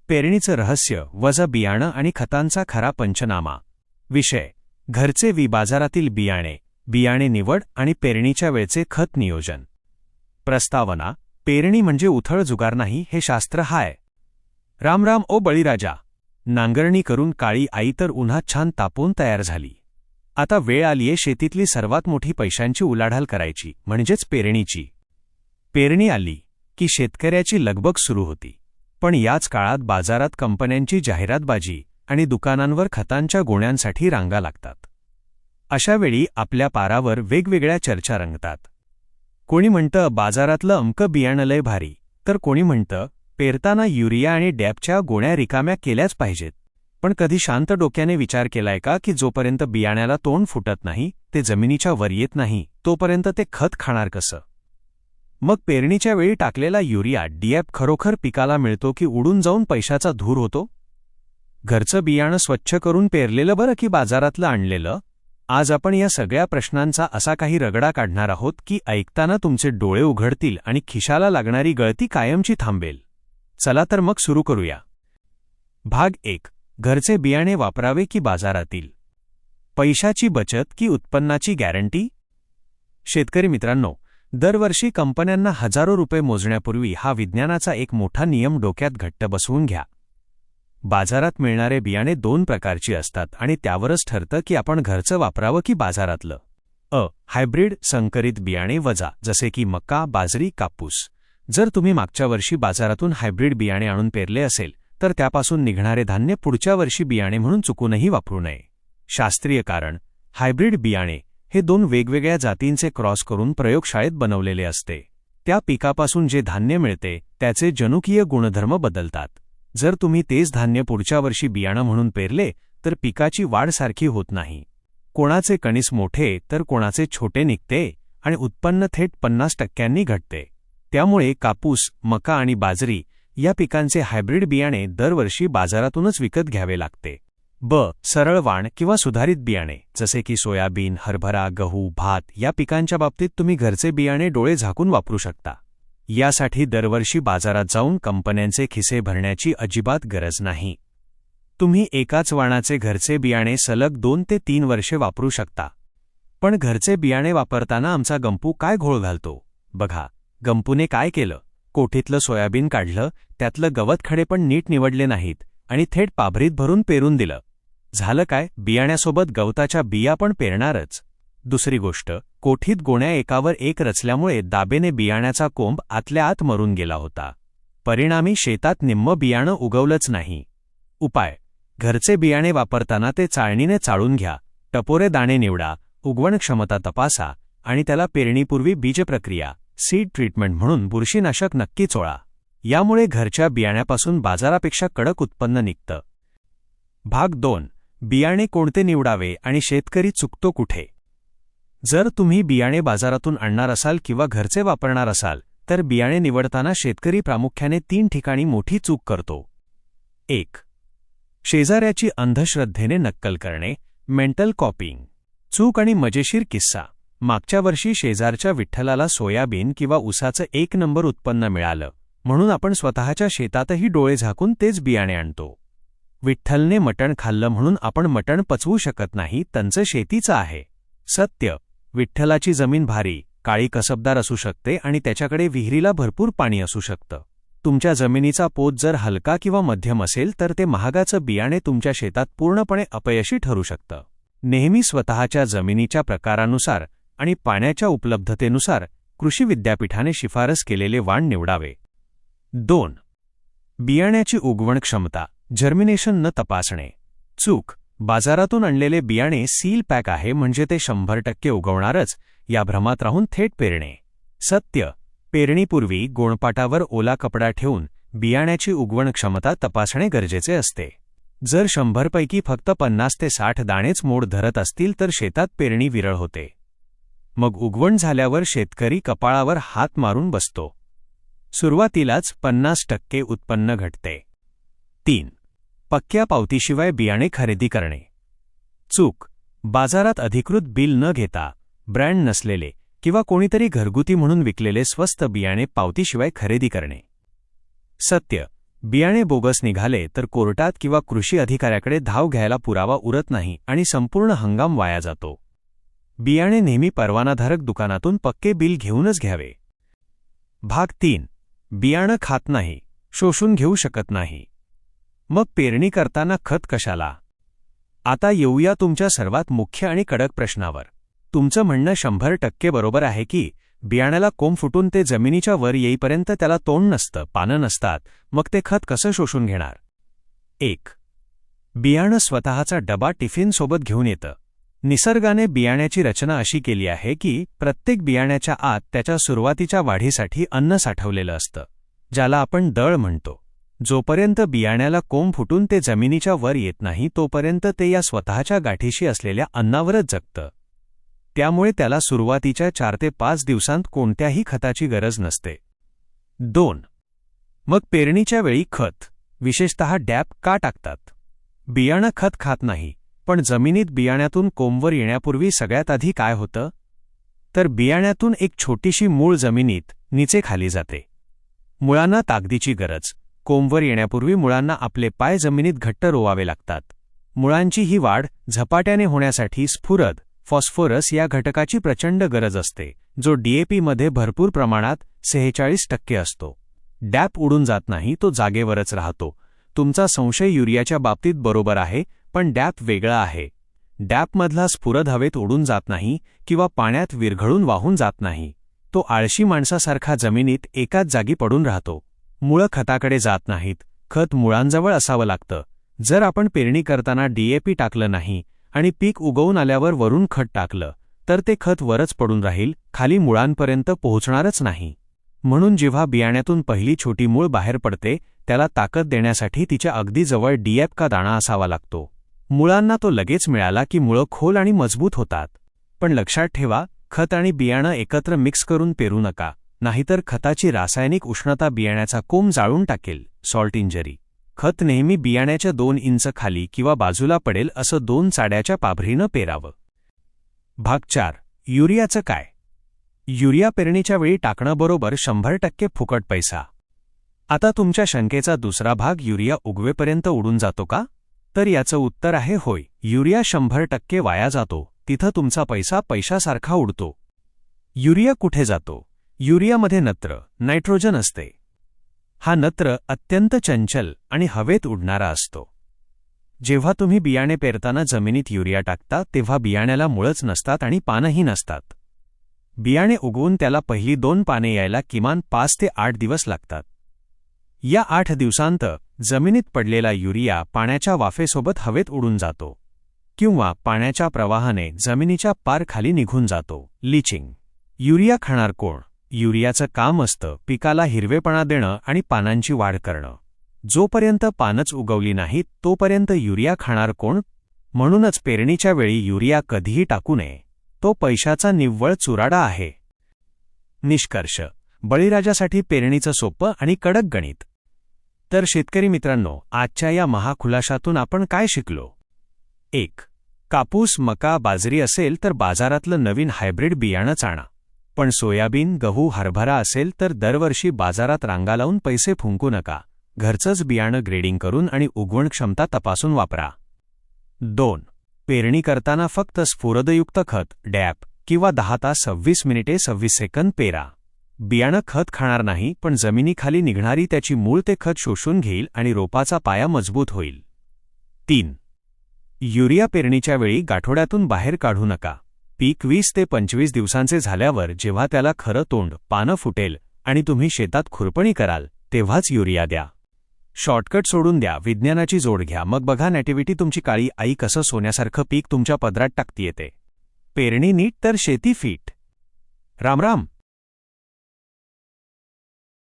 पेरणीचं रहस्य वजा बियाणं आणि खतांचा खरा पंचनामा. विषय: घरचे बाजारातील बियाणे, बियाणे निवड आणि पेरणीच्या वेळचे खत नियोजन. प्रस्तावना: पेरणी म्हणजे उथळ जुगार नाही, हे शास्त्र हाय. राम राम ओ बळीराजा. नांगरणी करून काळी आई तर उन्हात छान तापून तयार झाली. आता वेळ आलीये शेतीतली सर्वात मोठी पैशांची उलाढाल करायची, म्हणजेच पेरणीची. पेरणी आली की शेतकऱ्याची लगबग सुरू होती. पण याच काळात बाजारात कंपन्यांची जाहिरातबाजी आणि दुकानांवर खतांच्या गोण्यांसाठी रांगा लागतात. अशावेळी आपल्या पारावर वेगवेगळ्या चर्चा रंगतात. कोणी म्हणतं बाजारातलं अमकं बियाणं लय भारी, तर कोणी म्हणतं पेरताना युरिया आणि डॅपच्या गोण्या रिकाम्या केल्याच पाहिजेत. पण कधी शांत डोक्याने विचार केलाय का की जोपर्यंत बियाण्याला तोंड फुटत नाही, ते जमिनीच्या वर येत नाही, तोपर्यंत ते खत खाणार कसं? मग पेरणीच्या वेळी टाकलेला युरिया डॅप खरोखर पिकाला मिळतो की उडून जाऊन पैशाचा धूर होतो? घरचं बियाणं स्वच्छ करून पेरलेलं बरं की बाजारातलं आणलेलं? आज आपण या सगळ्या प्रश्नांचा असा काही रगडा काढणार आहोत की ऐकताना तुमचे डोळे उघडतील आणि खिशाला लागणारी गळती कायमची थांबेल. चला तर मग सुरू करूया. भाग 1: घरचे बियाणे वापरावे की बाजारातील? पैशाची बचत की उत्पन्नाची गॅरंटी? शेतकरी मित्रांनो, दरवर्षी कंपन्यांना हजारो रुपये मोजण्यापूर्वी हा विज्ञानाचा एक मोठा नियम डोक्यात घट्ट बसवून घ्या. बाजारात मिळणारे बियाणे 2 प्रकारची असतात आणि त्यावरच ठरतं की आपण घरचं वापरावं की बाजारातलं. हायब्रिड संकरित बियाणे वजा, जसे की मका, बाजरी, कापूस. जर तुम्ही मागच्या वर्षी बाजारातून हायब्रिड बियाणे आणून पेरले असेल तर त्यापासून निघणारे धान्य पुढच्या वर्षी बियाणे म्हणून चुकूनही वापरू नये. शास्त्रीय कारण: हायब्रिड बियाणे हे 2 वेगवेगळ्या जातींचे क्रॉस करून प्रयोगशाळेत बनवलेले असते. त्या पिकापासून जे धान्य मिळते त्याचे जनुकीय गुणधर्म बदलतात. जर तुम्ही तेच धान्य पुढच्या वर्षी बियाणं म्हणून पेरले तर पिकाची वाढ सारखी होत नाही. कोणाचे कणीस मोठे तर कोणाचे छोटे निघते आणि उत्पन्न थेट 50% घटते. त्यामुळे कापूस, मका आणि बाजरी या पिकांचे हायब्रिड बियाणे दरवर्षी बाजारातूनच विकत घ्यावे लागते. सरळ वाण किंवा सुधारित बियाणे, जसे की सोयाबीन, हरभरा, गहू, भात या पिकांच्या बाबतीत तुम्ही घरचे बियाणे डोळे झाकून वापरू शकता. यासाठी दरवर्षी बाजारात जाऊन कंपन्यांचे खिसे भरण्याची अजिबात गरज नाही. तुम्ही एकाच वाणाचे घरचे बियाणे सलग 2 ते 3 वर्षे वापरू शकता. पण घरचे बियाणे वापरताना आमचा गंपू काय घोळ घालतो बघा. गंपूने काय केलं? कोठीतलं सोयाबीन काढलं, त्यातलं गवतखडे पण नीट निवडले नाहीत आणि थेट पाभरीत भरून पेरून दिलं. झालं काय? बियाण्यासोबत गवताच्या बिया पण पेरणारच. दुसरी गोष्ट, कोठीत गोण्या एकावर एक रचल्यामुळे दाबेने बियाण्याचा कोंब आतल्या आत मरून गेला होता. परिणामी शेतात निम्म बियाणं उगवलंच नाही. उपाय: घरचे बियाणे वापरताना ते चाळणीने चाळून घ्या, टपोरे दाणे निवडा, उगवण क्षमता तपासा आणि त्याला पेरणीपूर्वी बीजप्रक्रिया सीड ट्रीटमेंट म्हणून बुरशीनाशक नक्की चोळा. यामुळे घरच्या बियाण्यापासून बाजारापेक्षा कडक उत्पन्न निघतं. भाग 2: बियाणे कोणते निवडावे आणि शेतकरी चुकतो कुठे? जर तुम्ही बियाणे बाजारातून आणणार असाल किंवा घरचे वापरणार असाल तर बियाणे निवडताना शेतकरी प्रामुख्याने 3 ठिकाणी मोठी चूक करतो. 1. शेजाऱ्याची अंधश्रद्धेने नक्कल करणे, मेंटल कॉपिंग. चूक आणि मजेशीर किस्सा: मागच्या वर्षी शेजारच्या विठ्ठलाला सोयाबीन किंवा ऊसाचं 1 नंबर उत्पन्न मिळालं, म्हणून आपण स्वतःच्या शेतातही डोळे झाकून तेच बियाणे आणतो. विठ्ठलने मटण खाल्लं म्हणून आपण मटण पचवू शकत नाही, त्यांचं शेतीचं आहे. सत्य: विठ्ठलाची जमीन भारी, काळी कसबदार असू शकते आणि त्याच्याकडे विहिरीला भरपूर पाणी असू शकतं. तुमच्या जमिनीचा पोत जर हलका किंवा मध्यम असेल तर ते महागाचं बियाणे तुमच्या शेतात पूर्णपणे अपयशी ठरू शकतं. नेहमी स्वतःच्या जमिनीच्या प्रकारानुसार आणि पाण्याच्या उपलब्धतेनुसार कृषी विद्यापीठाने शिफारस केलेले वाण निवडावे. 2. बियाण्याची उगवण क्षमता, जर्मिनेशन न तपासणे. चूक: बाजारातून आणलेले बियाणे सील पॅक आहे म्हणजे ते 100% उगवणारच या भ्रमात राहून थेट पेरणे. सत्य: पेरणीपूर्वी गोणपाटावर ओला कपडा ठेवून बियाण्याची उगवण क्षमता तपासणे गरजेचे असते. जर 100 पैकी फक्त 50 ते 60 दाणेच मोड धरत असतील तर शेतात पेरणी विरळ होते. मग उगवण झाल्यावर शेतकरी कपाळावर हात मारून बसतो. सुरुवातीलाच 50% उत्पन्न घटते. 3. पक्क्या पावतीशिवाय बियाणे खरेदी करणे. चूक: बाजारात अधिकृत बिल न घेता ब्रँड नसलेले किंवा कोणीतरी घरगुती म्हणून विकलेले स्वस्त बियाणे पावतीशिवाय खरेदी करणे. सत्य: बियाणे बोगस निघाले तर कोर्टात किंवा कृषी अधिकाऱ्याकडे धाव घ्यायला पुरावा उरत नाही आणि संपूर्ण हंगाम वाया जातो. बियाणे नेहमी परवानाधारक दुकानातून पक्के बिल घेऊनच घ्यावे. भाग 3. बियाणं खात नाही, शोषून घेऊ शकत नाही. मग पेरणी करताना खत कशाला? आता येऊया तुमच्या सर्वात मुख्य आणि कडक प्रश्नावर. तुमचं म्हणणं 100% बरोबर आहे की बियाण्याला कोंब फुटून ते जमिनीच्या वर येईपर्यंत त्याला तोंड नसतं, पानं नसतात, मग ते खत कसं शोषून घेणार? 1. बियाणं स्वतःचा डबा टिफिन सोबत घेऊन येतं. निसर्गाने बियाण्याची रचना अशी केली आहे की प्रत्येक बियाण्याच्या आत त्याच्या सुरुवातीच्या वाढीसाठी अन्न साठवलेलं असतं, ज्याला आपण दळ म्हणतो. जोपर्यंत बियाण्याला कोंब फुटून ते जमिनीच्या वर येत नाही तोपर्यंत ते या स्वतःच्या गाठीशी असलेल्या अन्नावरच जगतं. त्यामुळे त्याला सुरुवातीच्या 4 ते 5 दिवसांत कोणत्याही खताची गरज नसते. 2. मग पेरणीच्या वेळी खत, विशेषतः डॅप का टाकतात? बियाणं खत खात नाही, पण जमिनीत बियाण्यातून कोंबवर येण्यापूर्वी सगळ्यात आधी काय होतं? तर बियाण्यातून एक छोटीशी मूळ जमिनीत नीचे खाली जाते. मुळांना ताकदीची गरज. कोंबवर येण्यापूर्वी मुळांना आपले पाय जमिनीत घट्ट रोवावे लागतात. मुळांची ही वाढ झपाट्याने होण्यासाठी स्फुरद, फॉस्फोरस या घटकाची प्रचंड गरज असते, जो DAP मध्ये भरपूर प्रमाणात 46% असतो. डॅप उडून जात नाही, तो जागेवरच राहतो. तुमचा संशय युरियाच्या बाबतीत बरोबर आहे, पण डॅप वेगळा आहे. डॅपमधला स्फुरद हवेत उडून जात नाही किंवा पाण्यात विरघळून वाहून जात नाही. तो आळशी माणसासारखा जमिनीत एकाच जागी पडून राहतो. मुळं खताकडे जात नाहीत, खत मुळांजवळ असावं लागतं. जर आपण पेरणी करताना DAP टाकलं नाही आणि पीक उगवून आल्यावर वरून खत टाकलं तर ते खत वरच पडून राहील, खाली मुळांपर्यंत पोहोचणारच नाही. म्हणून जेव्हा बियाण्यातून पहिली छोटी मूळ बाहेर पडते त्याला ताकद देण्यासाठी तिच्या अगदी जवळ DAP का दाणा असावा लागतो. मुळांना तो लगेच मिळाला की मुळं खोल आणि मजबूत होतात. पण लक्षात ठेवा, खत आणि बियाणं एकत्र मिक्स करून पेरू नका, नाहीतर खताची रासायनिक उष्णता बियाण्याचा कोंब जाळून टाकेल. Salt injury. खत नेहमी बियाण्याच्या 2 इंच खाली किंवा बाजूला पडेल असं 2 चाड्याच्या पाभरीनं पेरावं. भाग 4. युरियाचं काय? युरिया पेरणीच्या वेळी टाकणं बरोबर 100% फुकट पैसा. आता तुमच्या शंकेचा दुसरा भाग, युरिया उगवेपर्यंत उडून जातो का? तर याचं उत्तर आहे होय. युरिया 100% वाया जातो, तिथं तुमचा पैसा पैशासारखा उडतो. युरिया कुठे जातो? युरियामध्ये नत्र, नायट्रोजन असते. हा नत्र अत्यंत चंचल आणि हवेत उडणारा असतो. जेव्हा तुम्ही बियाणे पेरताना जमिनीत युरिया टाकता तेव्हा बियाण्याला मुळंच नसतात आणि पानंही नसतात. बियाणे उगवून त्याला पहिली 2 पाने यायला किमान 5 ते 8 दिवस लागतात. या 8 दिवसांत जमिनीत पडलेला युरिया पाण्याच्या वाफेसोबत हवेत उडून जातो किंवा पाण्याच्या प्रवाहाने जमिनीच्या पार खाली निघून जातो. लिचिंग. युरिया खाणार कोण? युरियाचं काम असतं पिकाला हिरवेपणा देणं आणि पानांची वाढ करणं. जोपर्यंत पानच उगवली नाहीत तोपर्यंत युरिया खाणार कोण? म्हणूनच पेरणीच्या वेळी युरिया कधीही टाकू नये. तो पैशाचा निव्वळ चुराडा आहे. निष्कर्ष. बळीराजासाठी पेरणीचं सोपं आणि कडक गणित. तर शेतकरी मित्रांनो, आजच्या या महाखुलाशातून आपण काय शिकलो? 1. कापूस, मका, बाजरी असेल तर बाजारातलं नवीन हायब्रिड बियाणंच आणा. पण सोयाबीन, गहू, हरभरा असेल तर दरवर्षी बाजारात रांगा लावून पैसे फुंकू नका. घरचंच बियाणं ग्रेडिंग करून आणि उगवण क्षमता तपासून वापरा. 2. पेरणी करताना फक्त स्फुरदयुक्त खत, डॅप किंवा 10 तास 26 मिनिटे 26 सेकंद पेरा. बियाणं खत खाणार नाही, पण जमिनीखाली निघणारी त्याची मूळ ते खत शोषून घेईल आणि रोपाचा पाया मजबूत होईल. 3. युरिया पेरणीच्या वेळी गाठोड्यातून बाहेर काढू नका. पीक 20 ते 25 दिवसांचे झाल्यावर जेव्हा त्याला खरं तोंड, पानं फुटेल आणि तुम्ही शेतात खुरपणी कराल तेव्हाच युरिया द्या. शॉर्टकट सोडून द्या, विज्ञानाची जोड घ्या. मग बघा नॅटिव्हिटी तुमची काळी आई कसं सोन्यासारखं पीक तुमच्या पदरात टाकती येते. पेरणी नीट तर शेती फीट. राम राम.